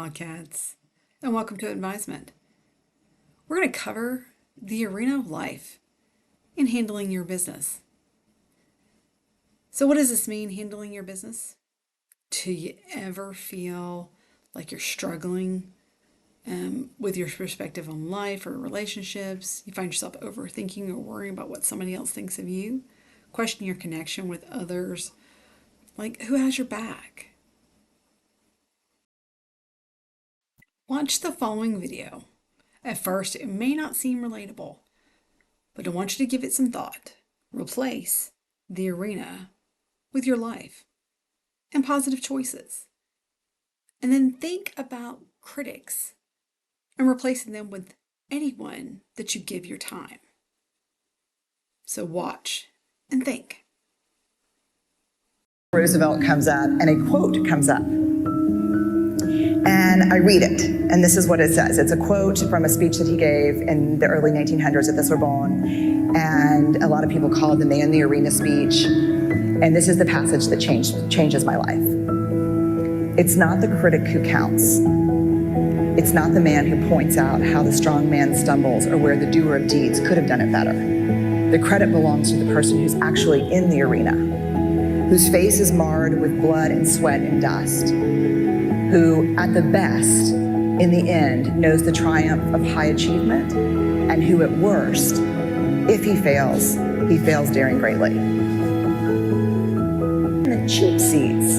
Wildcats, and welcome to Advisement. We're going to cover the arena of life in handling your business. So what does this mean, handling your business? Do you ever feel like you're struggling with your perspective on life or relationships? You find yourself overthinking or worrying about what somebody else thinks of you? Question your connection with others? Like, who has your back? Watch the following video. At first, it may not seem relatable, but I want you to give it some thought. Replace the arena with your life and positive choices. And then think about critics and replacing them with anyone that you give your time. So watch and think. Roosevelt comes up and a quote comes up. And I read it, and this is what it says. It's a quote from a speech that he gave in the early 1900s at the Sorbonne, and a lot of people call it the Man in the Arena speech. And this is the passage that changes my life. It's not the critic who counts. It's not the man who points out how the strong man stumbles or where the doer of deeds could have done it better. The credit belongs to the person who's actually in the arena, whose face is marred with blood and sweat and dust, who, at the best, in the end, knows the triumph of high achievement, and who, at worst, if he fails daring greatly. The cheap seats,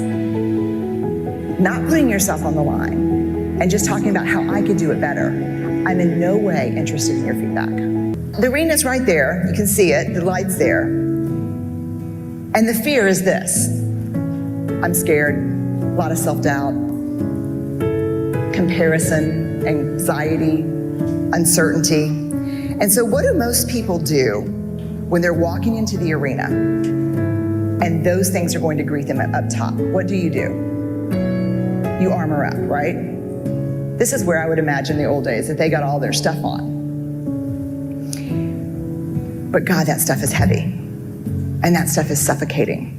not putting yourself on the line, and just talking about how I could do it better. I'm in no way interested in your feedback. The arena's right there, you can see it, the light's there. And the fear is this: I'm scared, a lot of self-doubt, comparison, anxiety, uncertainty. And so what do most people do when they're walking into the arena and those things are going to greet them up top? What do? You armor up, right? This is where I would imagine the old days that they got all their stuff on. But God, that stuff is heavy, and that stuff is suffocating.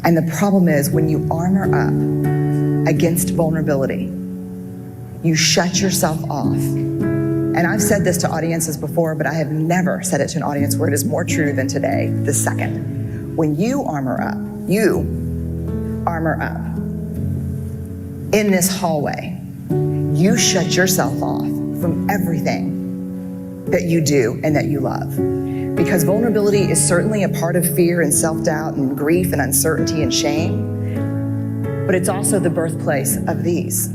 And the problem is, when you armor up against vulnerability, you shut yourself off. And I've said this to audiences before, but I have never said it to an audience where it is more true than today, the second. When you armor up in this hallway, you shut yourself off from everything that you do and that you love. Because vulnerability is certainly a part of fear and self-doubt and grief and uncertainty and shame, but it's also the birthplace of these.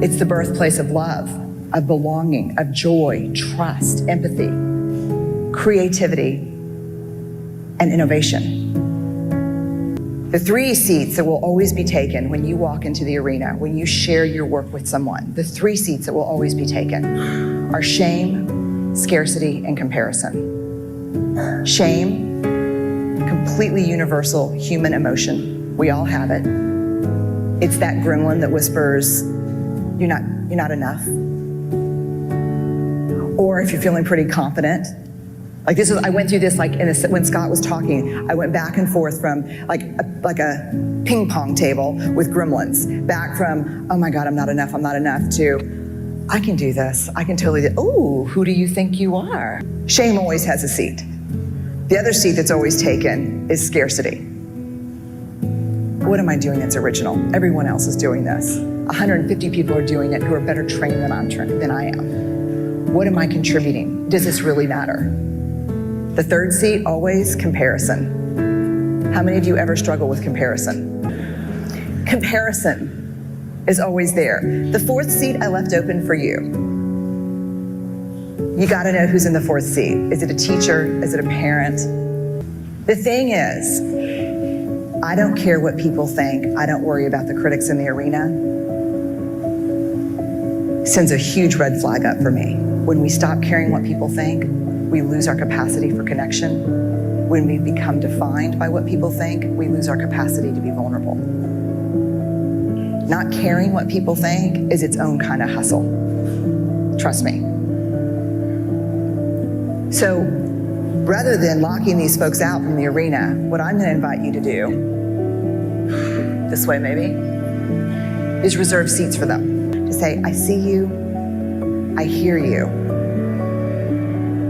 It's the birthplace of love, of belonging, of joy, trust, empathy, creativity, and innovation. The three seats that will always be taken when you walk into the arena, when you share your work with someone, the three seats that will always be taken are shame, scarcity, and comparison. Shame, completely universal human emotion. We all have it. It's that gremlin that whispers, you're not enough. Or if you're feeling pretty confident, like this is, I went through this when Scott was talking, I went back and forth from like a ping pong table with gremlins, back from, oh my God, I'm not enough, to, I can do this, I can totally do, oh, who do you think you are? Shame always has a seat. The other seat that's always taken is scarcity. What am I doing that's original? Everyone else is doing this. 150 people are doing it who are better trained than I am. What am I contributing? Does this really matter? The third seat, always comparison. How many of you ever struggle with comparison? Comparison is always there. The fourth seat I left open for you. You gotta know who's in the fourth seat. Is it a teacher? Is it a parent? The thing is, I don't care what people think. I don't worry about the critics in the arena. Sends a huge red flag up for me. When we stop caring what people think, we lose our capacity for connection. When we become defined by what people think, we lose our capacity to be vulnerable. Not caring what people think is its own kind of hustle. Trust me. So rather than locking these folks out from the arena, what I'm going to invite you to do, this way maybe, is reserve seats for them. To say, I see you, I hear you,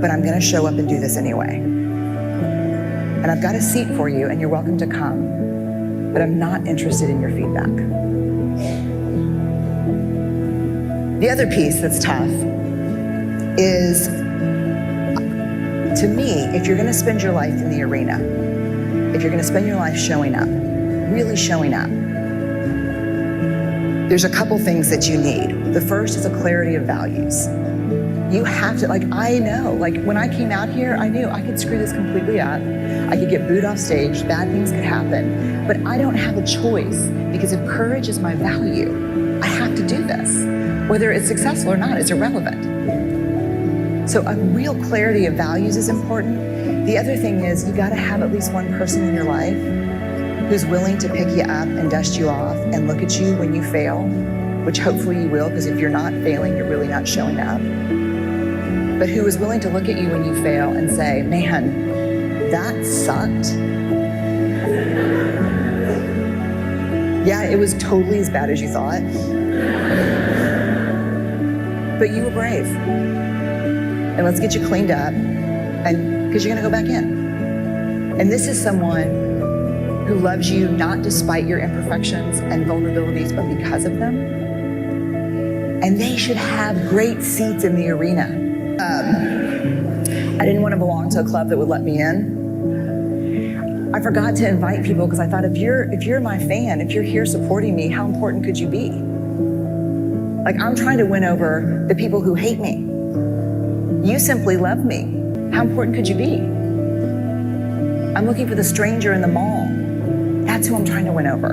but I'm gonna show up and do this anyway. And I've got a seat for you and you're welcome to come, but I'm not interested in your feedback. The other piece that's tough is, to me, if you're gonna spend your life in the arena, if you're gonna spend your life showing up, really showing up, there's a couple things that you need. The first is a clarity of values. You have to, I know, when I came out here, I knew I could screw this completely up. I could get booed off stage, bad things could happen, but I don't have a choice because if courage is my value, I have to do this. Whether it's successful or not is irrelevant. So a real clarity of values is important. The other thing is you gotta have at least one person in your life who's willing to pick you up and dust you off and look at you when you fail, which hopefully you will, because if you're not failing, you're really not showing up. But who is willing to look at you when you fail and say, man, that sucked. Yeah, it was totally as bad as you thought. But you were brave. And let's get you cleaned up, and because you're gonna go back in. And this is someone who loves you not despite your imperfections and vulnerabilities, but because of them. And they should have great seats in the arena. I didn't want to belong to a club that would let me in. I forgot to invite people because I thought, if you're my fan, if you're here supporting me, how important could you be? I'm trying to win over the people who hate me. You simply love me. How important could you be? I'm looking for the stranger in the mall. That's who I'm trying to win over.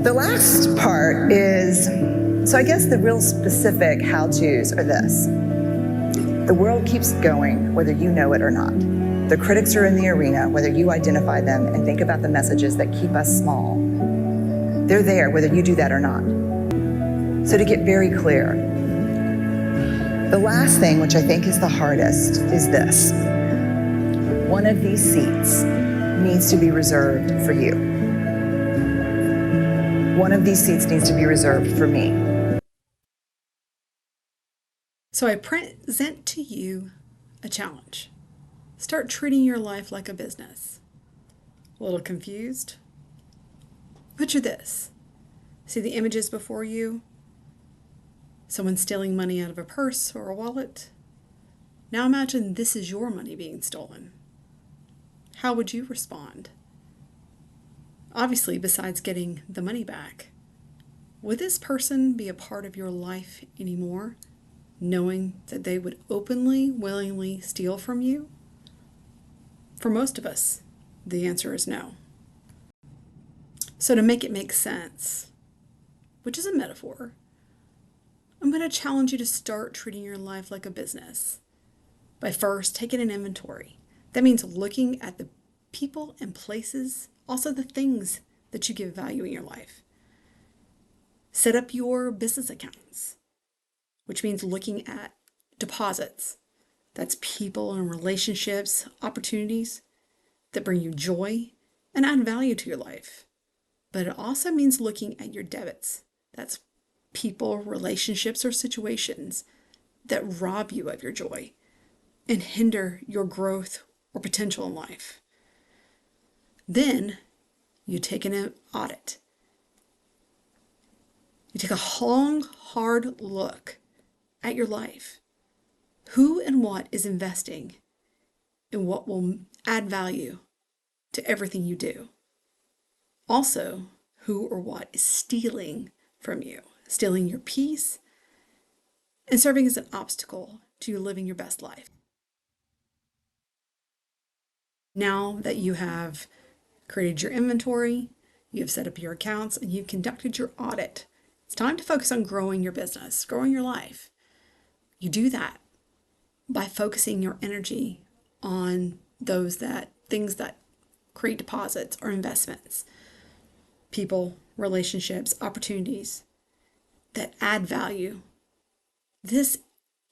The last part is, so I guess the real specific how-tos are this. The world keeps going, whether you know it or not. The critics are in the arena, whether you identify them and think about the messages that keep us small. They're there, whether you do that or not. So to get very clear, the last thing, which I think is the hardest, is this. One of these seats needs to be reserved for you. One of these seats needs to be reserved for me. So I present to you a challenge. Start treating your life like a business. A little confused? Picture this. See the images before you? Someone stealing money out of a purse or a wallet? Now imagine this is your money being stolen. How would you respond? Obviously, besides getting the money back, would this person be a part of your life anymore, knowing that they would openly, willingly steal from you? For most of us, the answer is no. So to make it make sense, which is a metaphor, I'm going to challenge you to start treating your life like a business by first taking an inventory. That means looking at the people and places, also the things that you give value in your life. Set up your business accounts, which means looking at deposits. That's people and relationships, opportunities that bring you joy and add value to your life. But it also means looking at your debits. That's people, relationships, or situations that rob you of your joy and hinder your growth or potential in life. Then you take an audit. You take a long, hard look at your life. Who and what is investing in what will add value to everything you do? Also, who or what is stealing from you, stealing your peace, and serving as an obstacle to you living your best life. Now that you have created your inventory, you have set up your accounts, and you've conducted your audit, it's time to focus on growing your business, growing your life. You do that by focusing your energy on things that create deposits or investments, people, relationships, opportunities that add value. This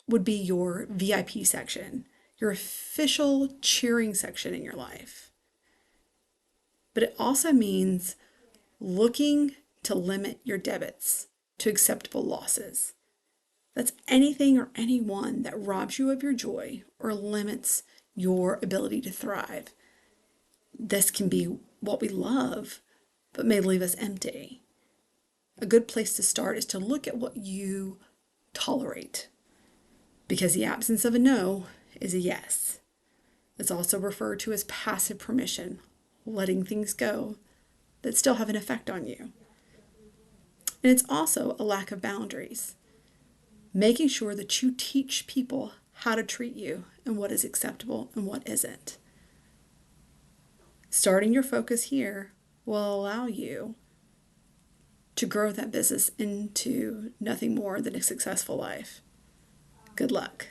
would be your VIP section, your official cheering section in your life. But it also means looking to limit your debits to acceptable losses. That's anything or anyone that robs you of your joy or limits your ability to thrive. This can be what we love, but may leave us empty. A good place to start is to look at what you tolerate, because the absence of a no is a yes. It's also referred to as passive permission, letting things go that still have an effect on you. And it's also a lack of boundaries, making sure that you teach people how to treat you and what is acceptable and what isn't. Starting your focus here will allow you to grow that business into nothing more than a successful life. Good luck.